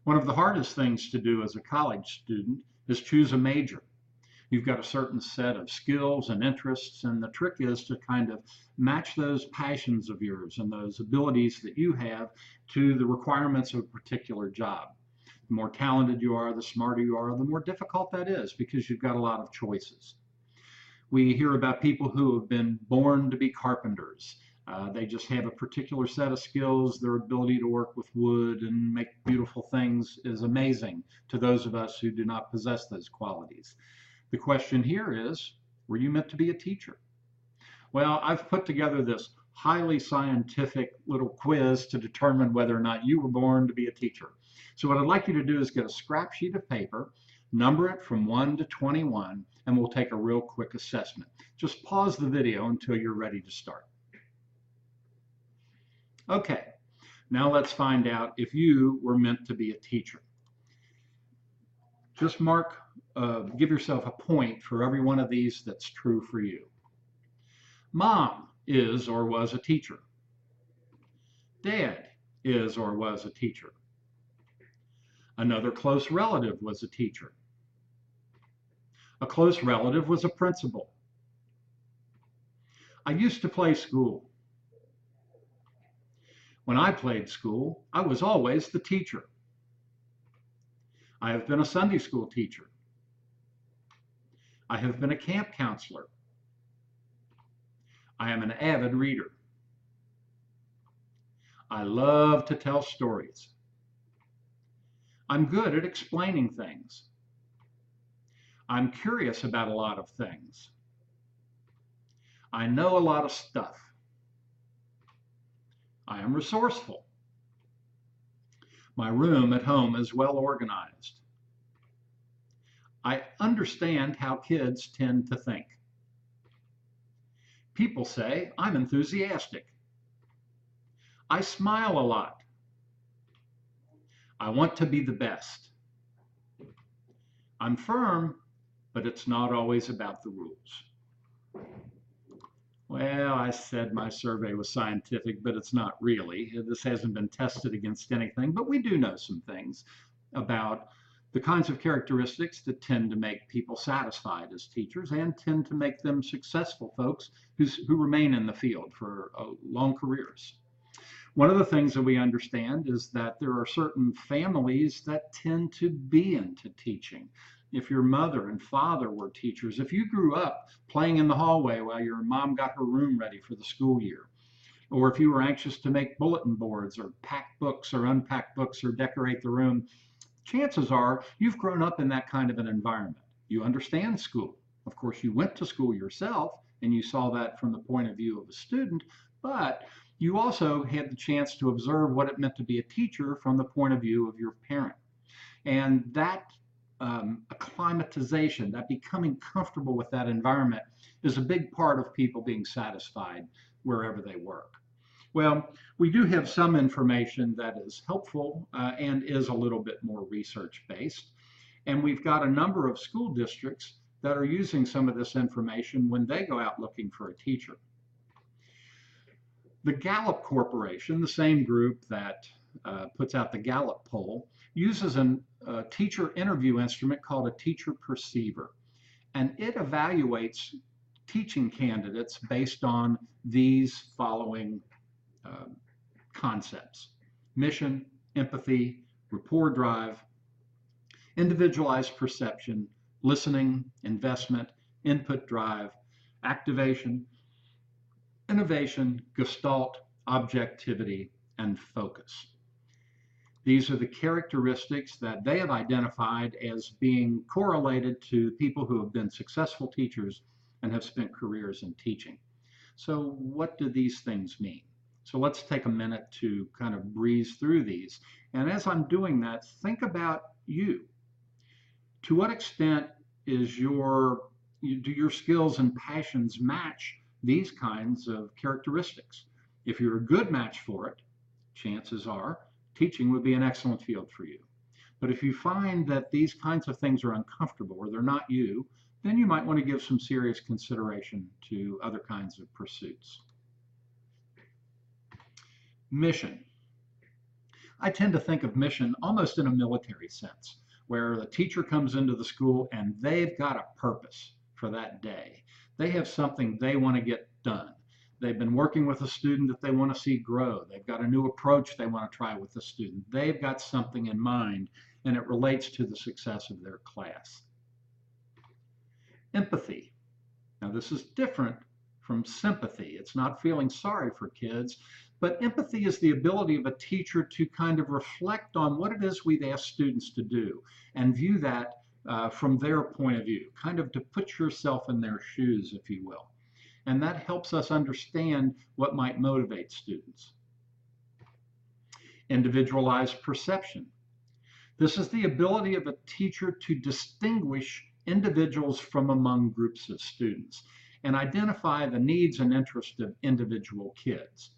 One of the hardest things to do as a college student is choose a major. You've got a certain set of skills and interests, and the trick is to kind of match those passions of yours and those abilities that you have to the requirements of a particular job. The more talented you are, the smarter you are, the more difficult that is because you've got a lot of choices. We hear about people who have been born to be carpenters. They just have a particular set of skills. Their ability to work with wood and make beautiful things is amazing to those of us who do not possess those qualities. The question here is, were you meant to be a teacher? Well, I've put together this highly scientific little quiz to determine whether or not you were born to be a teacher. So what I'd like you to do is get a scrap sheet of paper, number it from 1 to 21, and we'll take a real quick assessment. Just pause the video until you're ready to start. Okay, now let's find out if you were meant to be a teacher. Just give yourself a point for every one of these that's true for you. Mom is or was a teacher. Dad is or was a teacher. Another close relative was a teacher. A close relative was a principal. I used to play school. When I played school, I was always the teacher. I have been a Sunday school teacher. I have been a camp counselor. I am an avid reader. I love to tell stories. I'm good at explaining things. I'm curious about a lot of things. I know a lot of stuff. I am resourceful. My room at home is well organized. I understand how kids tend to think. People say I'm enthusiastic. I smile a lot. I want to be the best. I'm firm, but it's not always about the rules. Well, I said my survey was scientific, but it's not really. This hasn't been tested against anything, but we do know some things about the kinds of characteristics that tend to make people satisfied as teachers and tend to make them successful folks who remain in the field for long careers. One of the things that we understand is that there are certain families that tend to be into teaching. If your mother and father were teachers, if you grew up playing in the hallway while your mom got her room ready for the school year, or if you were anxious to make bulletin boards or pack books or unpack books or decorate the room, chances are you've grown up in that kind of an environment. You understand school. Of course, you went to school yourself and you saw that from the point of view of a student, but you also had the chance to observe what it meant to be a teacher from the point of view of your parent. And that acclimatization, that becoming comfortable with that environment, is a big part of people being satisfied wherever they work. Well, we do have some information that is helpful and is a little bit more research-based. And we've got a number of school districts that are using some of this information when they go out looking for a teacher. The Gallup Corporation, the same group that puts out the Gallup poll, uses a teacher interview instrument called a teacher perceiver. And it evaluates teaching candidates based on these following concepts: mission, empathy, rapport drive, individualized perception, listening, investment, input drive, activation, innovation, gestalt, objectivity, and focus. These are the characteristics that they have identified as being correlated to people who have been successful teachers and have spent careers in teaching. So what do these things mean? So let's take a minute to kind of breeze through these. And as I'm doing that, think about you. To what extent do your skills and passions match these kinds of characteristics? If you're a good match for it, chances are teaching would be an excellent field for you. But if you find that these kinds of things are uncomfortable or they're not you, then you might want to give some serious consideration to other kinds of pursuits. Mission. I tend to think of mission almost in a military sense, where the teacher comes into the school and they've got a purpose for that day. They have something they want to get done. They've been working with a student that they want to see grow. They've got a new approach they want to try with the student. They've got something in mind, and it relates to the success of their class. Empathy. Now, this is different from sympathy. It's not feeling sorry for kids, but empathy is the ability of a teacher to kind of reflect on what it is we've asked students to do and view that from their point of view, kind of to put yourself in their shoes, if you will. And that helps us understand what might motivate students. Individualized perception. This is the ability of a teacher to distinguish individuals from among groups of students and identify the needs and interests of individual kids.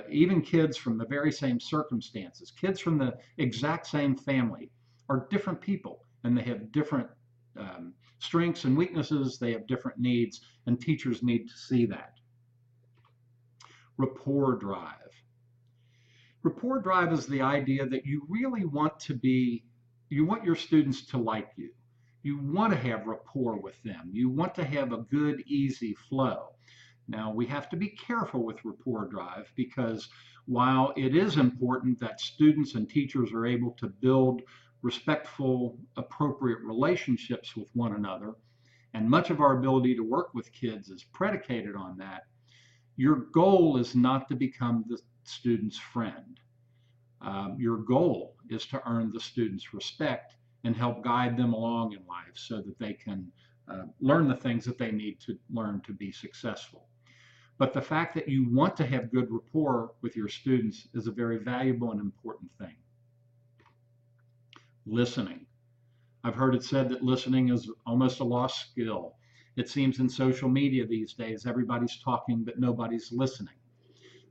Even kids from the very same circumstances, kids from the exact same family are different people, and they have different strengths and weaknesses, they have different needs, and teachers need to see that. Rapport drive. Rapport drive is the idea that you really want you want your students to like you. You want to have rapport with them. You want to have a good, easy flow. Now, we have to be careful with rapport drive because while it is important that students and teachers are able to build respectful, appropriate relationships with one another, and much of our ability to work with kids is predicated on that, your goal is not to become the student's friend. Your goal is to earn the student's respect and help guide them along in life so that they can learn the things that they need to learn to be successful. But the fact that you want to have good rapport with your students is a very valuable and important thing. Listening. I've heard it said that listening is almost a lost skill. It seems in social media these days, everybody's talking, but nobody's listening.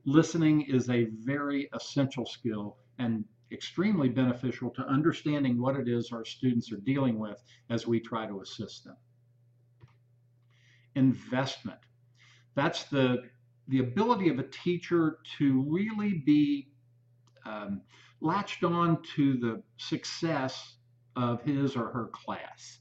Listening is a very essential skill and extremely beneficial to understanding what it is our students are dealing with as we try to assist them. Investment. That's the ability of a teacher to really be latched on to the success of his or her class.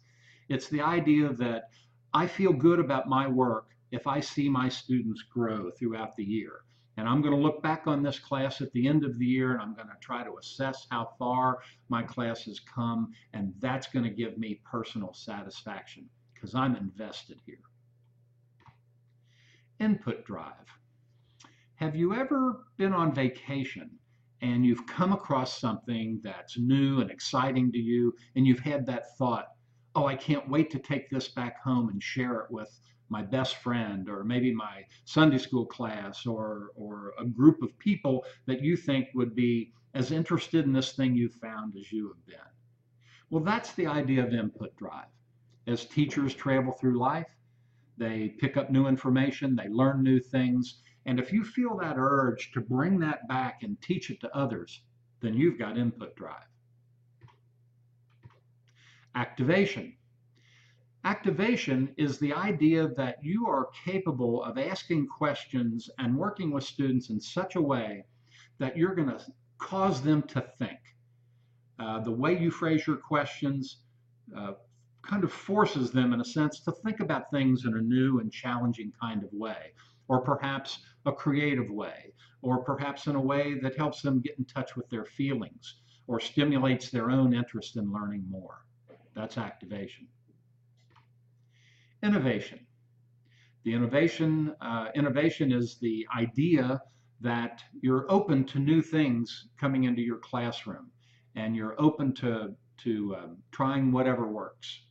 It's the idea that I feel good about my work if I see my students grow throughout the year. And I'm going to look back on this class at the end of the year and I'm going to try to assess how far my class has come. And that's going to give me personal satisfaction because I'm invested here. Input drive. Have you ever been on vacation and you've come across something that's new and exciting to you and you've had that thought, oh, I can't wait to take this back home and share it with my best friend or maybe my Sunday school class or a group of people that you think would be as interested in this thing you found as you have been. Well, that's the idea of input drive. As teachers travel through life, they pick up new information, they learn new things, and if you feel that urge to bring that back and teach it to others, then you've got input drive. Activation. Activation is the idea that you are capable of asking questions and working with students in such a way that you're going to cause them to think. The way you phrase your questions kind of forces them, in a sense, to think about things in a new and challenging kind of way, or perhaps a creative way, or perhaps in a way that helps them get in touch with their feelings or stimulates their own interest in learning more. That's activation. Innovation. The innovation is the idea that you're open to new things coming into your classroom and you're open to trying whatever works.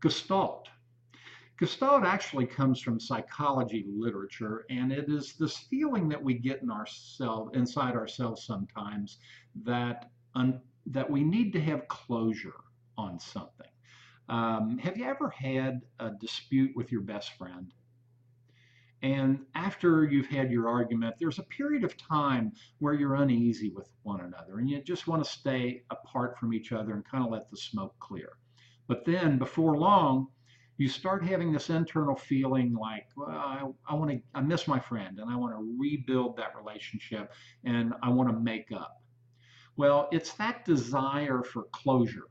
Gestalt. Gestalt actually comes from psychology literature, and it is this feeling that we get inside ourselves sometimes that we need to have closure on something. Have you ever had a dispute with your best friend? And after you've had your argument, there's a period of time where you're uneasy with one another and you just want to stay apart from each other and kind of let the smoke clear. But then before long, you start having this internal feeling like, well, I miss my friend and I want to rebuild that relationship and I want to make up. Well, it's that desire for closure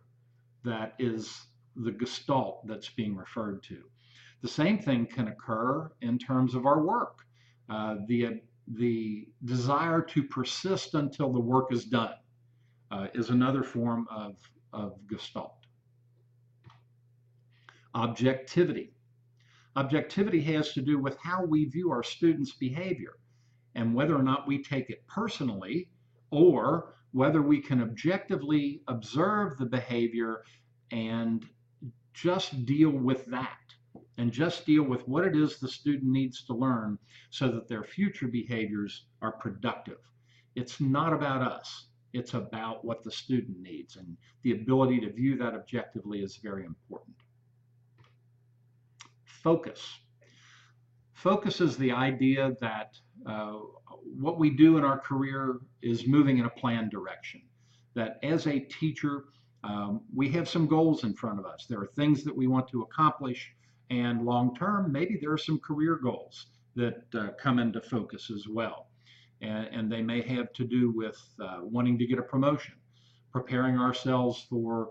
that is the gestalt that's being referred to. The same thing can occur in terms of our work. The desire to persist until the work is done is another form of gestalt. Objectivity. Objectivity has to do with how we view our students' behavior and whether or not we take it personally or whether we can objectively observe the behavior and just deal with that and just deal with what it is the student needs to learn so that their future behaviors are productive. It's not about us. It's about what the student needs, and the ability to view that objectively is very important. Focus. Focus is the idea that what we do in our career is moving in a planned direction. That as a teacher, we have some goals in front of us. There are things that we want to accomplish, and long term, maybe there are some career goals that come into focus as well. And they may have to do with wanting to get a promotion, preparing ourselves for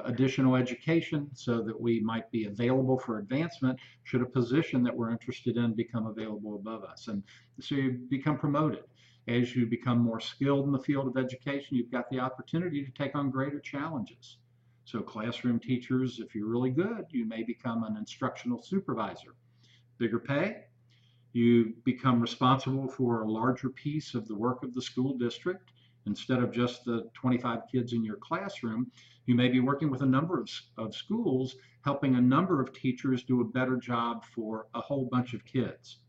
additional education so that we might be available for advancement should a position that we're interested in become available above us. And so you become promoted. As you become more skilled in the field of education, you've got the opportunity to take on greater challenges. So classroom teachers, if you're really good, you may become an instructional supervisor. Bigger pay, you become responsible for a larger piece of the work of the school district. Instead of just the 25 kids in your classroom, you may be working with a number of schools, helping a number of teachers do a better job for a whole bunch of kids.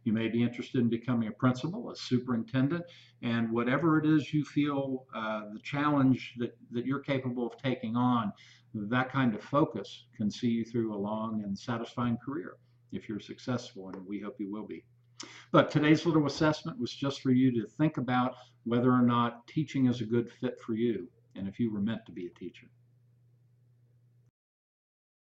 You may be interested in becoming a principal, a superintendent, and whatever it is you feel the challenge that you're capable of taking on, that kind of focus can see you through a long and satisfying career if you're successful, and we hope you will be. But today's little assessment was just for you to think about whether or not teaching is a good fit for you and if you were meant to be a teacher.